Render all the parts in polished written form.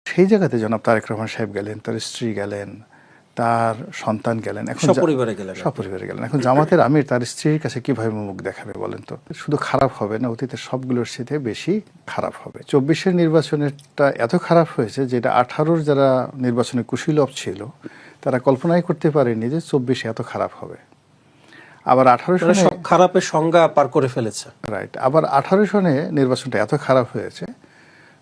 সেই জায়গাতে জনাব তারেক রহমান সাহেব গেলেন, তার স্ত্রী গেলেন, তার সন্তান গেলেন, এখন সপরিবারে গেলেন। সপরিবারে গেলেন। এখন জামাতের আমির তার স্ত্রীর কাছে কিভাবে মুখ দেখাবে বলেন তো? শুধু খারাপ হবে না, অতীতের সবগুলোর সাথে বেশি খারাপ হবে। 24-এর নির্বাচনেরটা এত খারাপ হয়েছে যেটা 18-র যারা নির্বাচনে কুশীলব ছিল তারা কল্পনাই করতে পারেনি যে 24-এ এত খারাপ হবে। আবার 18 সনে সব খারাপের সংজ্ঞা পার করে ফেলেছে। রাইট। আবার 18 সনে নির্বাচনটা এত খারাপ হয়েছে,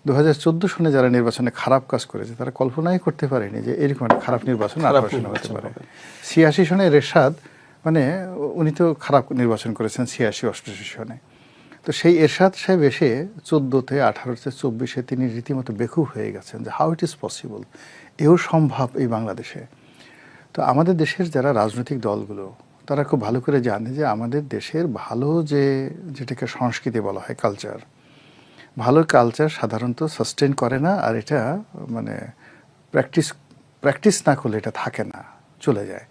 2014 সনে যারা নির্বাচনে খারাপ কাজ করেছে তারা কল্পনাই করতে পারেনি যে এরকম একটা খারাপ নির্বাচন 18 সনে হতে পারে। 86 সনে এরশাদ, মানে উনি তো খারাপ নির্বাচন করেছেন 86-88 সনে। তো সেই এরশাদ সাহেব এসে 14-তে 18-তে 24-এ তিনি রীতিমতো বেকুব হয়ে গেছেন যে হাউ ইট ইজ পসিবল, এও সম্ভব এই বাংলাদেশে। তো আমাদের দেশের যারা রাজনৈতিক দলগুলো তারা খুব ভালো করে জানে যে আমাদের দেশের ভালো যেটাকে সংস্কৃতি বলা হয়, কালচার, ভালো কালচার সাধারণত সাস্টেন করে না, আর এটা মানে প্র্যাকটিস না করলে এটা থাকে না, চলে যায়।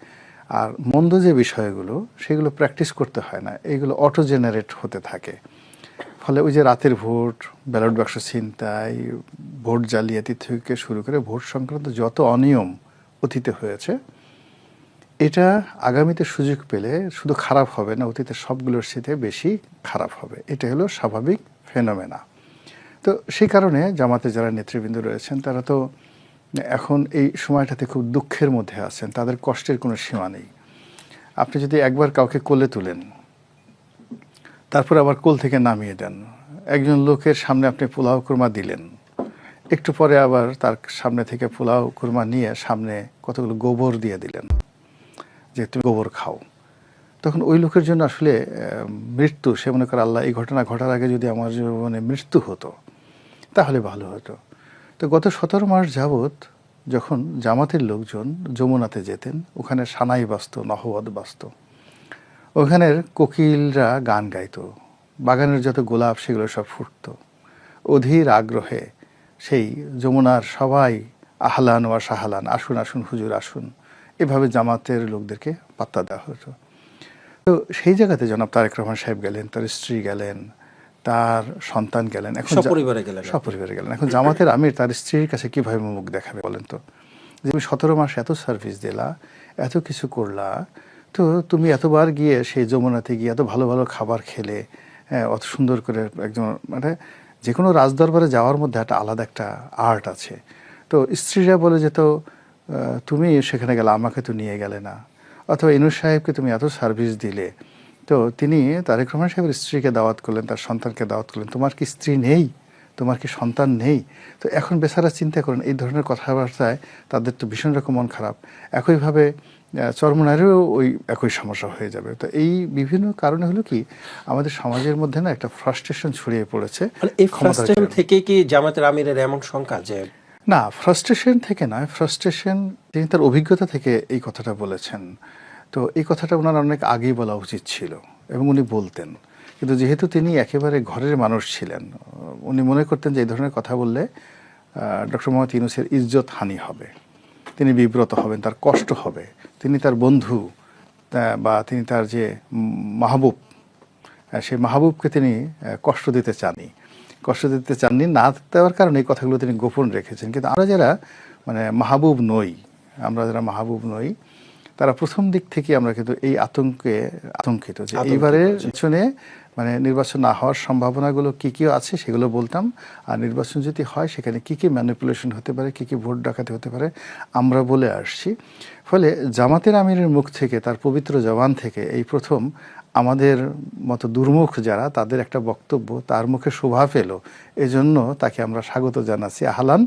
আর মন্দ যে বিষয়গুলো সেগুলো প্র্যাকটিস করতে হয় না, এগুলো অটো জেনারেট হতে থাকে। ফলে ওই যে রাতের ভোট, ব্যালট বাক্স ছিনতাই, ভোট জালিয়াতি থেকে শুরু করে ভোট সংক্রান্ত যত অনিয়ম অতীতে হয়েছে, এটা আগামীতে সুযোগ পেলে শুধু খারাপ হবে না, অতীতের সবগুলোর সাথে বেশি খারাপ হবে। এটা হলো স্বাভাবিক ফেনোমেনা। তো সেই কারণে জামাতে যারা নেতৃবৃন্দ রয়েছেন তারা তো এখন এই সময়টাতে খুব দুঃখের মধ্যে আছেন, তাদের কষ্টের কোনো সীমা নেই। আপনি যদি একবার কাউকে কোলে তুলেন, তারপর আবার কোল থেকে নামিয়ে দেন, একজন লোকের সামনে আপনি পোলাও কুরমা দিলেন, একটু পরে আবার তার সামনে থেকে পোলাও কুরমা নিয়ে সামনে কতগুলো গোবর দিয়ে দিলেন যে তুমি গোবর খাও, তখন ওই লোকের জন্য আসলে মৃত্যু, সে মনে করে আল্লাহ এই ঘটনা ঘটার আগে যদি আমার জীবনে মৃত্যু হতো তাহলে ভালো হতো। তো গত 17 মাস যাবৎ যখন জামাতের লোকজন যমুনাতে যেতেন, ওখানে সানাই বাজত, নহবত বাজত, ওখানের কোকিলরা গান গাইতো, বাগানের যত গোলাপ সেগুলো সব ফুটত, অধীর আগ্রহে সেই যমুনার সবাই আহলান ওয়া সাহালান, আসুন আসুন হুজুর আসুন, এভাবে জামাতের লোকদেরকে পাত্তা দেওয়া হতো। তো সেই জায়গাতে জনাব তারেক রহমান সাহেব গেলেন, তার স্ত্রী গেলেন, তার সন্তান গেলেন, এখন সপরিবারে গেলেন। সপরিবারে গেলেন। এখন জামাতের আমির তার স্ত্রীর কাছে কিভাবে মুখ দেখাবে বলেন তো? যে তুমি 17 মাস এত সার্ভিস দিলা, এত কিছু করলা, তো তুমি এতবার গিয়ে সেই যমুনাতে গিয়ে এত ভালো ভালো খাবার খেলে, অত সুন্দর করে একজন, মানে যে কোনো রাজদরবারে যাওয়ার মধ্যে একটা আলাদা একটা আর্ট আছে। তো স্ত্রীরা বলে যে তো তুমি সেখানে গেলে, আমাকে তো নিয়ে গেলে না, অথবা ইনুস সাহেবকে তুমি এত সার্ভিস দিলে, তো তিনি তারেক রহমান সাহেবের স্ত্রীকে দাওয়াত করলেন, তার সন্তানকে দাওয়াত করলেন, তোমার কি স্ত্রী নেই, তোমার কি সন্তান নেই? তো এখন বেচারা চিন্তা করেন, এই ধরনের কথাবার্তায় তাদের তো ভীষণ রকম মন খারাপ। একইভাবে চরমনায়েরও ওই একই সমস্যা হয়ে যাবে। তো এই বিভিন্ন কারণে হলো কি, আমাদের সমাজের মধ্যে না একটা ফ্রাস্ট্রেশন ছড়িয়ে পড়েছে। এই ফ্রাস্ট্রেশন থেকে কি জামাতের আমিরের এমন শঙ্কা যে? না, ফ্রাস্ট্রেশন থেকে নয়, ফ্রাস্ট্রেশন তিনি তার অভিজ্ঞতা থেকে এই কথাটা বলেছেন। তো এই কথাটা ওনার অনেক আগেই বলা উচিত ছিল এবং উনি বলতেন, কিন্তু যেহেতু তিনি একেবারে ঘরের মানুষ ছিলেন, উনি মনে করতেন যে এই ধরনের কথা বললে ডক্টর মোহাম্মদ ইউনূসের ইজ্জত হানি হবে, তিনি বিব্রত হবেন, তার কষ্ট হবে, তিনি তার বন্ধু বা তিনি তার যে মাহবুব, সেই মাহবুবকে তিনি কষ্ট দিতে চাননি, না দেওয়ার কারণে এই কথাগুলো তিনি গোপন রেখেছেন। কিন্তু আমরা যারা মাহবুব নই, তারা প্রথম দিক থেকে আমরা কিন্তু এই আতঙ্কিত যে এইবারের পিছনে নির্বাচন না হওয়ার সম্ভাবনাগুলো কী কী আছে সেগুলো বলতাম, আর নির্বাচন যদি হয় সেখানে কী কী ম্যানিপুলেশন হতে পারে, কী কী ভোট ডাকাতি হতে পারে আমরা বলে আসছি। ফলে জামাতের আমিরের মুখ থেকে, তার পবিত্র জবান থেকে এই প্রথম আমাদের মতো দুর্মুখ যারা, তাদের একটা বক্তব্য তার মুখে শোভা পেল, এজন্য তাকে আমরা স্বাগত জানাচ্ছি, আহলান